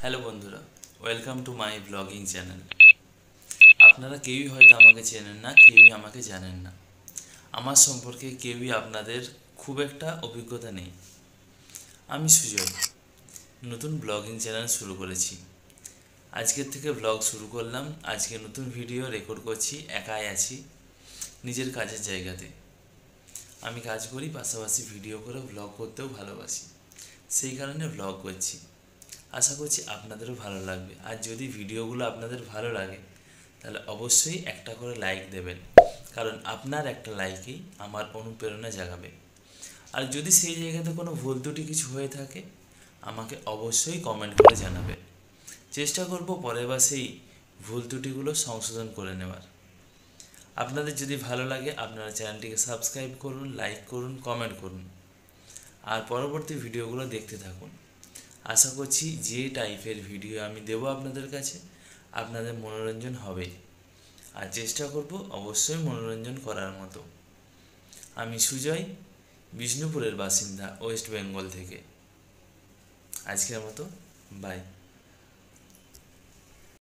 Hello বন্ধুরা, welcome to my blogging channel. আপনারা কেউই হয়তো আমাকে চেনেন না, কেউই আমাকে জানেন না। আমার সম্পর্কে কেউই আপনাদের খুব একটা অভিজ্ঞতা নেই। আমি সুজয়, নতুন ব্লগিং চ্যানেল শুরু করেছি। আজকের থেকে ব্লগ শুরু করলাম। আজকে নতুন ভিডিও রেকর্ড করছি, একাই আছি নিজের কাজের জায়গাতে। আমি কাজ করি, পাশাপাশি ভিডিও করে ব্লগ করতেও ভালোবাসি, সেই কারণে ব্লগ করছি। আশা করছি আপনাদেরও ভালো লাগবে। আর যদি ভিডিওগুলো আপনাদের ভালো লাগে তাহলে অবশ্যই একটা করে লাইক দেবেন, কারণ আপনার একটা লাইকই আমার অনুপ্রেরণা জাগাবে। আর যদি সেই জায়গাতে কোনো ভুল ত্রুটি কিছু হয়ে থাকে আমাকে অবশ্যই কমেন্ট করে জানাবেন। চেষ্টা করব পরের বার সেই ভুল ত্রুটিগুলো সংশোধন করে নেওয়ার। আপনাদের যদি ভালো লাগে আপনারা চ্যানেলটিকে সাবস্ক্রাইব করুন, লাইক করুন, কমেন্ট করুন, আর পরবর্তী ভিডিওগুলো দেখতে থাকুন। আশা করছি যে টাইপের ভিডিও আমি দেবো আপনাদের কাছে আপনাদের মনোরঞ্জন হবে, আর চেষ্টা করব অবশ্যই মনোরঞ্জন করার মতো। আমি সুজয়, বিষ্ণুপুরের বাসিন্দা, ওয়েস্ট বেঙ্গল থেকে। আজকের মতো বাই।